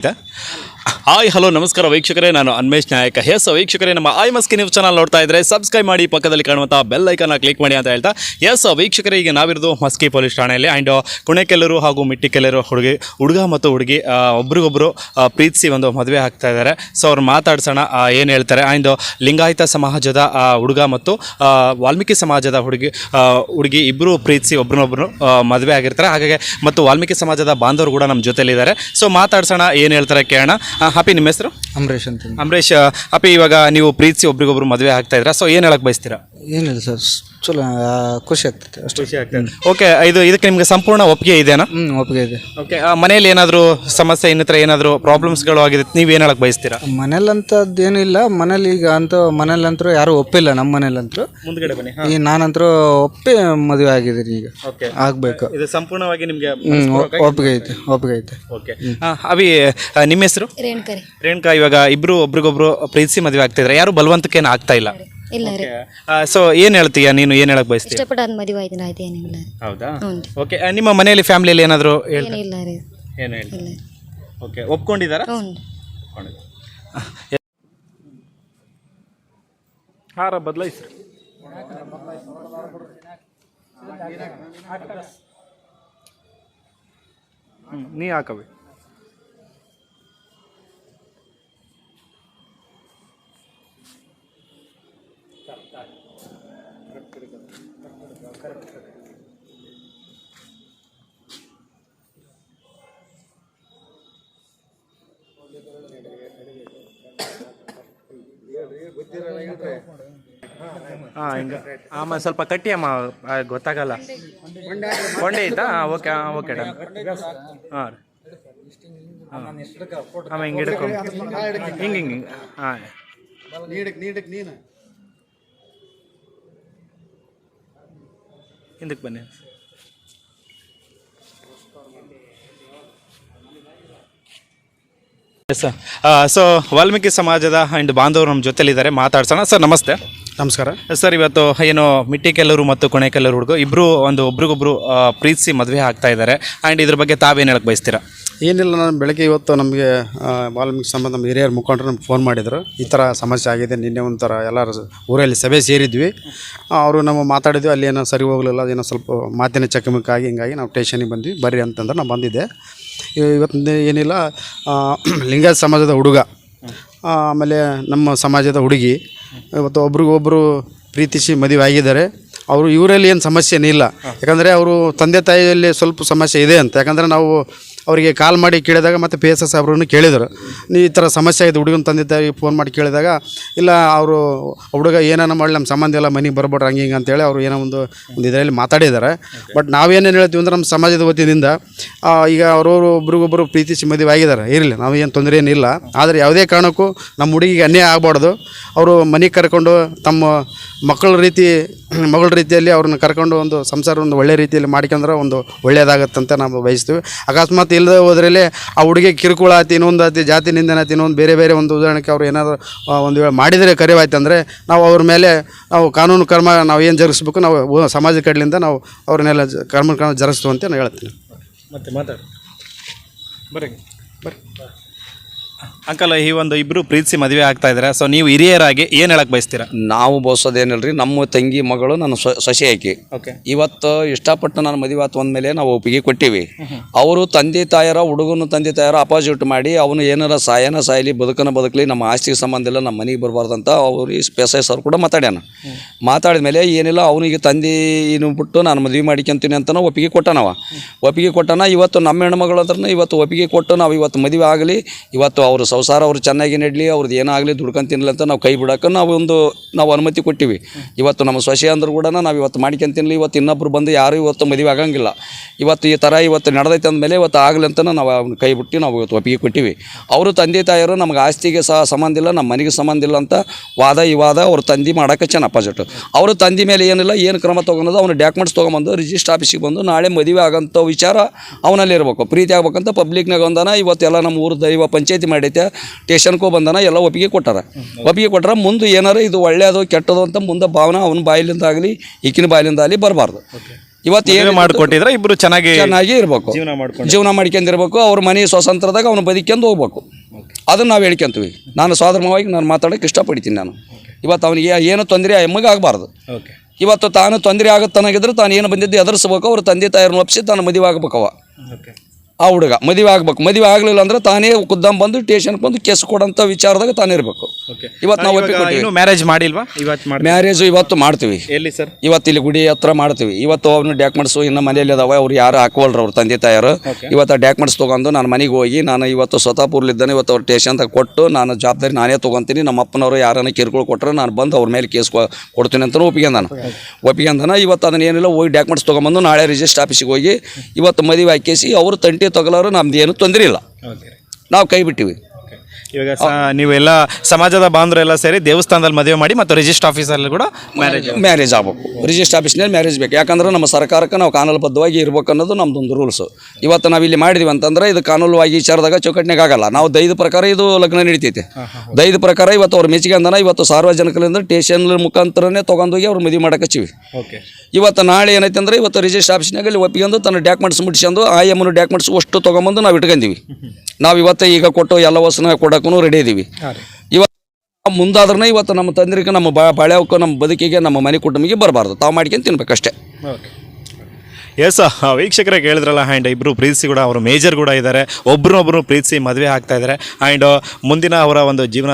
Hi hello ನಮಸ್ಕಾರ ವೀಕ್ಷಕರೇ, ನಾನು ಅನ್ಮೇಶ್ ನಾಯಕ. ವೀಕ್ಷಕರೇ, ನಮ್ಮ ಮಸ್ಕಿ ನ್ಯೂಸ್ ಚಾನಲ್ ನೋಡ್ತಾ ಇದ್ದರೆ ಸಬ್ಸ್ಕ್ರೈಬ್ ಮಾಡಿ, ಪಕ್ಕದಲ್ಲಿ ಕಾಣುವಂಥ ಬೆಲ್ ಐಕನ್ನ ಕ್ಲಿಕ್ ಮಾಡಿ ಅಂತ ಹೇಳ್ತಾ ವೀಕ್ಷಕರೇ, ಈಗ ನಾವಿರೋದು ಮಸ್ಕಿ ಪೊಲೀಸ್ ಠಾಣೆಯಲ್ಲಿ. ಆ್ಯಂಡ್ ಕುಣೆಕೆಲ್ಲರು ಹಾಗೂ ಮಿಟ್ಟಿಕೆಲ್ಲರು ಹುಡುಗ ಮತ್ತು ಹುಡುಗಿ ಒಬ್ರಿಗೊಬ್ಬರು ಪ್ರೀತಿಸಿ ಒಂದು ಮದುವೆ ಆಗ್ತಾ ಇದ್ದಾರೆ. ಸೊ ಅವ್ರು ಮಾತಾಡ್ಸೋಣ ಏನು ಹೇಳ್ತಾರೆ. ಆ್ಯಂಡ್ ಲಿಂಗಾಯತ ಸಮಾಜದ ಹುಡುಗ ಮತ್ತು ವಾಲ್ಮೀಕಿ ಸಮಾಜದ ಹುಡುಗಿ ಇಬ್ಬರು ಪ್ರೀತಿಸಿ ಒಬ್ರನ್ನೊಬ್ಬರು ಮದುವೆ ಆಗಿರ್ತಾರೆ. ಹಾಗಾಗಿ ಮತ್ತು ವಾಲ್ಮೀಕಿ ಸಮಾಜದ ಬಾಂಧವರು ಕೂಡ ನಮ್ಮ ಜೊತೆಲಿದ್ದಾರೆ. ಸೊ ಮಾತಾಡ್ಸೋಣ, ಏನು ಹೇಳ್ತಾರೆ ಕೇಳೋಣ. ಹ್ಯಾಪಿ, ನಿಮ್ಮ ಹೆಸರು? ಅಂಬರೀಶ್ ಅಂತ. ಅಂಬರೀಶ್, ಹ್ಯಾಪಿ. ಇವಾಗ ನೀವು ಪ್ರೀತಿಸಿ ಒಬ್ರಿಗೊಬ್ರು ಮದುವೆ ಆಗ್ತಾ ಇದ್ದೀರಾ. ಸೊ ಏನು ಹೇಳಕ್ಕೆ ಬಯಸ್ತೀರಾ? ಏನಿಲ್ಲ ಸರ್, ಚಲೋ ಖುಷಿ ಆಗ್ತೈತೆ ಅಷ್ಟು. ಖುಷಿ ಆಗ್ತದೆ. ಓಕೆ, ಇದಕ್ಕೆ ನಿಮಗೆ ಸಂಪೂರ್ಣ ಒಪ್ಪಿಗೆ ಇದೆಯಾ? ಒಪ್ಪಿಗೆ ಇದೆ. ಓಕೆ, ಮನೇಲಿ ಏನಾದರೂ ಸಮಸ್ಯೆ ಇನ್ನಿತರ ಏನಾದರೂ ಪ್ರಾಬ್ಲಮ್ಸ್ಗಳು ಆಗಿದೆ, ನೀವು ಏನು ಹೇಳಕ್ಕೆ ಬಯಸ್ತೀರಾ? ಮನೇಲಂತದ್ದು ಏನಿಲ್ಲ. ಮನೇಲಿ ಈಗ ಮನೇಲಂತರೂ ಯಾರೂ ಒಪ್ಪಿಲ್ಲ. ನಮ್ಮ ಮನೇಲಂತರೂ ಮುಂದ್ಗಡೆ ಬನ್ನಿ. ಈಗ ನಾನಂತರೂ ಒಪ್ಪಿ ಮದುವೆ ಆಗಿದ್ದೀನಿ. ಈಗ ಆಗಬೇಕು. ಇದು ಸಂಪೂರ್ಣವಾಗಿ ನಿಮಗೆ ಒಪ್ಪಿಗೆ ಐತೆ. ಒಪ್ಪಿಗೆ ಐತೆ. ಓಕೆ, ಅವಿ, ನಿಮ್ಮ ಹೆಸರು? ರೇಣುಕಾ. ಇವಾಗ ಇಬ್ರು ಒಬ್ರಿಗೊಬ್ರು ಪ್ರೀತಿಸಿ ಮದುವೆ ಆಗ್ತಿದ್ರೆ ಯಾರು ಬಲವಂತಕ್ಕೇನು ಆಗ್ತಾ ಇಲ್ಲ. ಸೊ ಏನ್ ಹೇಳ್ತೀಯ ನೀನು, ಏನ್ ಹೇಳಕ್ ಬಯಸ್ತೀಯ? ಇಷ್ಟಪಟ್ಟಾದ ಮದುವೆ ಆಯ್ತು, ಆಯ್ತು, ಏನಿಲ್ಲ. ಹೌದಾ? ಓಕೆ, ನಿಮ್ಮ ಮನೆಯಲ್ಲಿ ಫ್ಯಾಮಿಲಿಯಲ್ಲಿ ಏನಾದರೂ ಏನಿಲ್ಲ ರೀ. ಏನು ಹೇಳಿ? ಓಕೆ, ಒಪ್ಕೊಂಡಿದ್ದಾರಾ? ಹಾರ ಬದಲಾಯಿಸ್ರಿ. ನೀ ಹಾಕವಿ. ಹಿಂಗೆ ಆಮೇಲೆ ಸ್ವಲ್ಪ ಕಟ್ಟಿ ಅಮ್ಮ, ಗೊತ್ತಾಗಲ್ಲ. ಕೊಂಡೆ ಐತಾ? Okay okay done. ಹಾಂ ಆಮೇಲೆ ಹಿಂಗೆ ಹಿಡ್ಕೊ, ಹಿಂಗೆ ಹಿಂಗೆ ಹಾಂ ಹಿಂದಕ್ಕೆ ಬನ್ನಿ. ಸರ್, ಸೊ ವಾಲ್ಮೀಕಿ ಸಮಾಜದ ಆ್ಯಂಡ್ ಬಾಂಧವರು ನಮ್ಮ ಜೊತೆಲಿದ್ದಾರೆ, ಮಾತಾಡ್ಸೋಣ. ಸರ್ ನಮಸ್ತೆ. ನಮಸ್ಕಾರ ಸರ್. ಇವತ್ತು ಏನು ಮಿಟ್ಟಿಕೆಲ್ಲರು ಮತ್ತು ಕೊನೆಕೆಲ್ಲರು ಹುಡುಗ ಇಬ್ಬರು ಒಬ್ರಿಗೊಬ್ರು ಪ್ರೀತಿಸಿ ಮದುವೆ ಆಗ್ತಾ ಇದ್ದಾರೆ. ಆ್ಯಂಡ್ ಇದ್ರ ಬಗ್ಗೆ ತಾವೇನು ಹೇಳಕ್ಕೆ ಬಯಸ್ತೀರಾ? ಏನಿಲ್ಲ, ನಾನು ಬೆಳಗ್ಗೆ ಇವತ್ತು ನಮಗೆ ವಾಲ್ಮೀಕಿ ಸಂಬಂಧ ನಮ್ಮ ಹಿರಿಯರ ಮುಖಂಡರು ನಮ್ಗೆ ಫೋನ್ ಮಾಡಿದರು. ಈ ಥರ ಸಮಸ್ಯೆ ಆಗಿದೆ. ನಿನ್ನೆ ಒಂಥರ ಎಲ್ಲರೂ ಊರಲ್ಲಿ ಸಭೆ ಸೇರಿದ್ವಿ. ಅವರು ನಾವು ಮಾತಾಡಿದ್ವಿ. ಅಲ್ಲಿ ಏನೋ ಸರಿ ಹೋಗಲಿಲ್ಲ, ಅದೇನೋ ಸ್ವಲ್ಪ ಮಾತಿನ ಚಕಮಕಾಗಿ ಹಿಂಗಾಗಿ ನಾವು ಸ್ಟೇಷನಿಗೆ ಬಂದ್ವಿ. ಬರ್ರಿ ಅಂತಂದ್ರೆ ನಾನು ಬಂದಿದ್ದೆ. ಇವತ್ತು ಏನಿಲ್ಲ, ಲಿಂಗಾಯತ ಸಮಾಜದ ಹುಡುಗ ಆಮೇಲೆ ನಮ್ಮ ಸಮಾಜದ ಹುಡುಗಿ ಇವತ್ತು ಒಬ್ರಿಗೊಬ್ಬರು ಪ್ರೀತಿಸಿ ಮದುವೆ ಆಗಿದ್ದಾರೆ. ಅವರು ಇವರಲ್ಲಿ ಏನು ಸಮಸ್ಯೆ ಇಲ್ಲ. ಯಾಕಂದರೆ ಅವರು ತಂದೆ ತಾಯಿಯಲ್ಲಿ ಸ್ವಲ್ಪ ಸಮಸ್ಯೆ ಇದೆ ಅಂತ. ಯಾಕಂದರೆ ನಾವು ಅವರಿಗೆ ಕಾಲ್ ಮಾಡಿ ಕೇಳಿದಾಗ ಮತ್ತು ಪಿ ಎಸ್ ಎಸ್ ಅವರನ್ನು ಕೇಳಿದರು, ಈ ಥರ ಸಮಸ್ಯೆ ಆಗಿದೆ ಹುಡುಗನ ತಂದೆ ತಾಯಿಗೆ ಫೋನ್ ಮಾಡಿ ಕೇಳಿದಾಗ, ಇಲ್ಲ ಅವರು ಹುಡುಗ ಏನಾನ ಮಾಡಿ ನಮ್ಮ ಸಂಬಂಧ ಎಲ್ಲ ಮನೆಗೆ ಬರ್ಬೇಡ್ರಿ ಹಂಗೆ ಹಿಂಗೆ ಅಂತೇಳಿ ಅವರು ಏನೋ ಒಂದು ಇದರಲ್ಲಿ ಮಾತಾಡಿದ್ದಾರೆ. ಬಟ್ ನಾವೇನೇನು ಹೇಳ್ತೀವಿ ಅಂದರೆ ನಮ್ಮ ಸಮಾಜದ ವತಿಯಿಂದ ಈಗ ಅವರವರು ಒಬ್ರಿಗೊಬ್ಬರು ಪ್ರೀತಿಸಿ ಮದುವೆ ಆಗಿದ್ದಾರೆ, ಇರಲಿ, ನಾವೇನು ತೊಂದರೆ ಏನಿಲ್ಲ. ಆದರೆ ಯಾವುದೇ ಕಾರಣಕ್ಕೂ ನಮ್ಮ ಹುಡುಗಿಗೆ ಅನ್ಯಾಯ ಆಗಬಾರ್ದು. ಅವರು ಮನೆಗೆ ಕರ್ಕೊಂಡು ತಮ್ಮ ಮಗಳ ರೀತಿಯಲ್ಲಿ ಅವ್ರನ್ನ ಕರ್ಕೊಂಡು ಒಂದು ಸಂಸಾರ ಒಂದು ಒಳ್ಳೆ ರೀತಿಯಲ್ಲಿ ಮಾಡ್ಕೊಂಡ್ರೆ ಒಂದು ಒಳ್ಳೆಯದಾಗತ್ತಂತ ನಾವು ಬಯಸ್ತೀವಿ. ಅಕಸ್ಮಾತ್ ಇಲ್ಲದೆ ಹೋದ್ರಲ್ಲಿ ಆ ಹುಡುಗಿ ಕಿರುಕುಳ ಆಯ್ತು, ಇನ್ನೊಂದು ಆಯ್ತು, ಜಾತಿ ನಿಂದನೆ ಆಯ್ತು, ಇನ್ನೊಂದು ಬೇರೆ ಒಂದು ಉದಾಹರಣೆಗೆ ಅವ್ರು ಏನಾದರೂ ಒಂದು ವೇಳೆ ಮಾಡಿದರೆ ಕರೆವಾಯ್ತು ಅಂದರೆ ನಾವು ಅವ್ರ ಮೇಲೆ ನಾವು ಕಾನೂನು ಕ್ರಮ ನಾವು ಏನು ಜರುಗಿಸ್ಬೇಕು, ನಾವು ಸಮಾಜದ ಕಡೆಯಿಂದ ನಾವು ಅವ್ರನ್ನೆಲ್ಲ ಕ್ರಮ ಜರುಗಿಸ್ತೀವಿ ಅಂತ ನಾನು ಹೇಳ್ತೀನಿ. ಮತ್ತೆ ಮಾತಾಡಿ ಬರ್ರಿ ಅಂಕಲ್, ಈ ಒಂದು ಇಬ್ಬರು ಪ್ರೀತಿಸಿ ಮದುವೆ ಆಗ್ತಾ ಇದ್ದಾರೆ. ಸೊ ನೀವು ಹಿರಿಯರಾಗಿ ಏನು ಹೇಳಕ್ಕೆ ಬಯಸ್ತೀರಾ? ನಾವು ಬಯಸೋದೇನಿಲ್ಲ ರೀ, ನಮ್ಮ ತಂಗಿ ಮಗಳು ನನ್ನ ಸೊಸೆ ಆಕಿ. ಓಕೆ, ಇವತ್ತು ಇಷ್ಟಪಟ್ಟು ನಾನು ಮದುವೆ ಆತು ಅಂದಮೇಲೆ ನಾವು ಒಪ್ಪಿಗೆ ಕೊಟ್ಟಿವಿ. ಅವರು ತಂದೆ ತಾಯರ ಹುಡುಗನ ತಂದೆ ತಾಯರ ಅಪಾಸಿಟ್ ಮಾಡಿ ಅವನು ಏನಾರ ಸಾಯಲಿ ಬದುಕಲಿ, ನಮ್ಮ ಆಸ್ತಿಗೆ ಸಂಬಂಧ ಇಲ್ಲ, ನಮ್ಮ ಮನೆಗೆ ಬರಬಾರ್ದಂತ ಅವ್ರು ಈ ಸ್ಪೆಸೈಸ್ ಅವ್ರು ಕೂಡ ಮಾತಾಡಿದ ಮೇಲೆ ಏನಿಲ್ಲ, ಅವನಿಗೆ ತಂದೆ ಏನು ಬಿಟ್ಟು ನಾನು ಮದುವೆ ಮಾಡಿಕೊಂತೀನಿ ಅಂತ ಒಪ್ಪಿಗೆ ಕೊಟ್ಟಾನ. ಇವತ್ತು ನಮ್ಮ ಹೆಣ್ಮಗಳು ಅಂದ್ರೆ ಇವತ್ತು ಒಪ್ಪಿಗೆ ಕೊಟ್ಟು ನಾವು ಇವತ್ತು ಮದುವೆ ಆಗಲಿ, ಇವತ್ತು ಅವರು ಸಂಸಾರ ಅವ್ರು ಚೆನ್ನಾಗಿ ನಡಲಿ, ಅವ್ರದ್ದು ಏನಾಗಲಿ ದುಡ್ಕೊಂಡು ತಿನ್ನಲಿ ಅಂತ ನಾವು ಕೈ ಬಿಡೋಕೆ ನಾವು ಅನುಮತಿ ಕೊಟ್ಟಿವಿ. ಇವತ್ತು ನಮ್ಮ ಸೊಸೆ ಅಂದ್ರೂ ಕೂಡ ನಾವು ಇವತ್ತು ಮಾಡ್ಕೊಂಡು ತಿನ್ನಲಿ. ಇವತ್ತು ಇನ್ನೊಬ್ರು ಬಂದು ಯಾರು ಇವತ್ತು ಮದುವೆ ಆಗಂಗಿಲ್ಲ. ಇವತ್ತು ಈ ಥರ ಇವತ್ತು ನಡೆದೈತೆ ಅಂದಮೇಲೆ ಇವತ್ತು ಆಗಲಿ ಅಂತ ನಾವು ಅವ್ನ ಕೈ ಬಿಟ್ಟು ನಾವು ಇವತ್ತು ಒಪ್ಪಿಗೆ ಕೊಟ್ಟಿವಿ. ಅವರು ತಂದೆ ತಾಯಿಯವರು ನಮ್ಗೆ ಆಸ್ತಿಗೆ ಸಹ ಸಂಬಂಧ ಇಲ್ಲ, ನಮ್ಮ ಮನೆಗೆ ಸಂಬಂಧ ಇಲ್ಲ ಅಂತ ವಾದ ಅವ್ರ ತಂದೆ ಮಾಡೋಕೆ ಅಪಾಸಿಟ್. ಅವರು ತಂದೆ ಮೇಲೆ ಏನಿಲ್ಲ, ಏನು ಕ್ರಮ ತೊಗೊಳೋದು, ಅವ್ನು ಡಾಕ್ಯುಮೆಂಟ್ಸ್ ತೊಗೊಂಬಂದು ರಿಜಿಸ್ಟರ್ ಆಫೀಸಿಗೆ ಬಂದು ನಾಳೆ ಮದುವೆ ಆಗೋಂಥ ವಿಚಾರ ಅವನಲ್ಲಿ ಇರಬೇಕು. ಪ್ರೀತಿ ಆಗ್ಬೇಕಂತ ಪಬ್ಲಿಕ್ನಾಗ ಒಂದಾನ ಇವತ್ತೆಲ್ಲ ನಮ್ಮ ಊರು ದೈವ ಪಂಚಾಯತಿ ಮಾಡೈತೆ, ಸ್ಟೇಷನ್ಗೂ ಬಂದಾನ, ಎಲ್ಲ ಒಪ್ಪಿಗೆ ಕೊಟ್ಟಾರ. ಮುಂದೆ ಏನಾರು ಇದು ಒಳ್ಳೆಯದು ಕೆಟ್ಟದು ಅಂತ ಮುಂದೆ ಭಾವನೆ ಅವನ ಬಾಯಿಲಿಂದ ಆಗಲಿ ಈಕಿನ ಬಾಯಿಲಿಂದ ಆಗಲಿ ಬರಬಾರ್ದು. ಇವತ್ತು ಏನು ಮಾಡಿಕೊಟ್ಟಿದ್ರೆ ಇಬ್ರು ಚೆನ್ನಾಗಿ ಚೆನ್ನಾಗಿ ಇರಬೇಕು, ಜೀವನ ಮಾಡ್ಕೊಂಡು ಜೀವನ ಮಾಡ್ಕೊಂಡಿರ್ಬೇಕು. ಅವ್ರ ಮನೆ ಸ್ವತಂತ್ರದಾಗ ಅವ್ನು ಬದುಕ್ಯಂದು ಹೋಗ್ಬೇಕು. ಅದನ್ನು ನಾವು ಹೇಳ್ಕೊಂತೀವಿ. ನಾನು ಸ್ವಾಧರ್ಮವಾಗಿ ನಾನು ಮಾತಾಡೋಕ್ಕೆ ಇಷ್ಟಪಡ್ತೀನಿ. ನಾನು ಇವತ್ತು ಅವನಿಗೆ ಏನು ತೊಂದರೆ ಎಮ್ಮಗೆ ಆಗಬಾರ್ದು. ಓಕೆ ಇವತ್ತು ತಾನು ತೊಂದರೆ ಆಗುತ್ತಾನಾಗಿದ್ರೆ ತಾನು ಏನು ಬಂದಿದ್ದು ಎದುರಿಸ್ಬೇಕು. ಅವ್ರ ತಂದೆ ತಾಯಿಯವ್ರನ್ನ ಒಪ್ಪಿಸಿ ತಾನು ಮದುವೆ ಆಗ್ಬೇಕವ. ಓಕೆ ಆ ಹುಡುಗ ಮದುವೆ ಆಗ್ಬೇಕು. ಮದುವೆ ಆಗಲಿಲ್ಲ ಅಂದ್ರೆ ತಾನೇ ಖುದ್ದಾಂ ಬಂದು ಸ್ಟೇಷನ್ಗೆ ಬಂದು ಕೇಸ್ ಕೊಡೋಂಥ ವಿಚಾರದಾಗ ತಾನೇ ಇರಬೇಕು. ಇವತ್ತು ನಾವು ಒಪ್ಪಿಕೊಟ್ಟಿವಿ. ಇನ್ನು ಮ್ಯಾರೇಜ್ ಮಾಡಿಲ್ವಾ? ಇವತ್ತು ಮಾಡಿ ಮ್ಯಾರೇಜು ಇವತ್ತು ಮಾಡ್ತೀವಿ. ಎಲ್ಲಿ ಸರ್? ಇವತ್ತು ಇಲ್ಲಿ ಗುಡಿ ಹತ್ರ ಮಾಡ್ತೀವಿ. ಇವತ್ತು ಅವ್ರನ್ನ ಡಾಕ್ಯುಮೆಂಟ್ಸು ಇನ್ನು ಮನೆಯಲ್ಲಿ ಅದಾವೆ. ಅವ್ರು ಯಾರು ಹಾಕೋಲ್ರಿ ಅವ್ರ ತಂದೆ ತಾಯಿಯರು. ಇವತ್ತು ಡಾಕ್ಯುಮೆಂಟ್ಸ್ ತೊಗೊಂಡು ನಾನು ಮನೆಗೆ ಹೋಗಿ ನಾನು ಇವತ್ತು ಸ್ವತಃಪೂರ್ಲಿದ್ದಾನೆ ಇವತ್ತು ಅವ್ರ ಸ್ಟೇಷನ್ದಾಗ ಕೊಟ್ಟು ನಾನು ಜವಾಬ್ದಾರಿ ನಾನೇ ತೊಗೊತೀನಿ. ನಮ್ಮ ಅಪ್ಪನವರು ಯಾರನ್ನ ಕಿರುಕುಳ ಕೊಟ್ಟರೆ ನಾನು ಬಂದು ಅವ್ರ ಮೇಲೆ ಕೇಸ್ ಕೊಡ್ತೀನಿ ಅಂತ ಒಪ್ಪಿಗೆಂದಾನ. ಇವತ್ತು ಅದನ್ನ ಏನಿಲ್ಲ ಹೋಗಿ ಡಾಕ್ಯುಮೆಂಟ್ಸ್ ತೊಗೊಂಬಂದು ನಾಳೆ ರಿಜಿಸ್ಟ್ರ್ ಆಫೀಸಿಗೆ ಹೋಗಿ ಇವತ್ತು ಮದುವೆ ಹಾಕಿಸಿ ಅವರು ತಂಟಿ ತಗೊಳ್ಳೋರು ನಮ್ದು ಏನು ತೊಂದರೆ ಇಲ್ಲ. ನಾವು ಕೈ ಬಿಟ್ಟಿವಿ. ಇವಾಗ ನೀವೆಲ್ಲ ಸಮಾಜದ ಬಾಂಧವರೆಲ್ಲ ಸೇರಿ ದೇವಸ್ಥಾನದಲ್ಲಿ ಮದುವೆ ಮಾಡಿ ಮತ್ತು ರಿಜಿಸ್ಟ್ರ್ ಆಫೀಸಲ್ಲಿ ಕೂಡ ಮ್ಯಾರೇಜ್ ಆಗ್ಬೇಕು. ರಿಜಿಸ್ಟ್ರ್ ಆಫೀಸ್ನಲ್ಲಿ ಮ್ಯಾರೇಜ್ ಬೇಕು. ಯಾಕಂದ್ರೆ ನಮ್ಮ ಸರ್ಕಾರಕ್ಕೆ ನಾವು ಕಾನೂನುಬದ್ಧವಾಗಿ ಇರ್ಬೇಕು ಅನ್ನೋದು ನಮ್ದೊಂದು ರೂಲ್ಸು. ಇವತ್ತು ನಾವು ಇಲ್ಲಿ ಮಾಡಿದ್ವಿ ಅಂತಂದ್ರೆ ಇದು ಕಾನೂನುವಾಗಿ ವಿಚಾರದಾಗ ಚೌಕಟ್ಟಿನಾಗ ಆಗಲ್ಲ. ನಾವು ದೈದ ಪ್ರಕಾರ ಇದು ಲಗ್ನ ನಡೀತೈತೆ. ದೈದ ಪ್ರಕಾರ ಇವತ್ತು ಅವ್ರ ಮೆಚ್ಚಿಗೆ ಅಂದನ ಇವತ್ತು ಸಾರ್ವಜನಿಕರಿಂದ ಸ್ಟೇಷನ್ ಮುಖಾಂತರನೇ ತೊಗೊಂಡೋಗಿ ಅವ್ರು ಮದುವೆ ಮಾಡಕ್ಕೆ ಹಚ್ಚಿವಿ. ಇವತ್ತು ನಾಳೆ ಏನೈತೆ ಅಂದ್ರೆ ಇವತ್ತು ರಿಜಿಸ್ಟ್ರ್ ಆಫೀಸ್ನಾಗ ಇಲ್ಲಿ ಒಪ್ಪಿಕೊಂಡು ತನ್ನ ಡಾಕ್ಯುಮೆಂಟ್ಸ್ ಮುಟ್ಸ್ಕೊಂಡು ಆ ಎಮ್ಮನ ಡಾಕ್ಯುಮೆಂಟ್ಸ್ ಅಷ್ಟು ತೊಗೊಂಬಂದು ನಾವು ಇಟ್ಕೊಂತೀವಿ. ನಾವು ಇವತ್ತು ಈಗ ಕೊಟ್ಟು ಎಲ್ಲ ವಸ್ತುನ ಕೊಡೋಕ್ಕೂ ರೆಡಿ ಇದ್ದೀವಿ. ಇವತ್ತು ಮುಂದಾದ್ರೂ ಇವತ್ತು ನಮ್ಮ ತಂದ್ರಿಗೆ ನಮ್ಮ ಬಾಳ್ಯಾವಕ್ಕೂ ನಮ್ಮ ಬದುಕಿಗೆ ನಮ್ಮ ಮನೆ ಕುಟುಂಬಕ್ಕೆ ಬರಬಾರ್ದು. ತಾವು ಮಾಡ್ಕೊಂಡು ತಿನ್ಬೇಕಷ್ಟೇ. ಎಸ್ ವೀಕ್ಷಕರೇ ಕೇಳಿದ್ರಲ್ಲ. ಆ್ಯಂಡ್ ಇಬ್ಬರು ಪ್ರೀತಿಸಿ ಕೂಡ ಅವರು ಮೇಜರ್ ಕೂಡ ಇದ್ದಾರೆ. ಒಬ್ರನ್ನೊಬ್ಬರು ಪ್ರೀತಿಸಿ ಮದುವೆ ಆಗ್ತಾ ಇದ್ದಾರೆ. ಆ್ಯಂಡ್ ಮುಂದಿನ ಅವರ ಒಂದು ಜೀವನ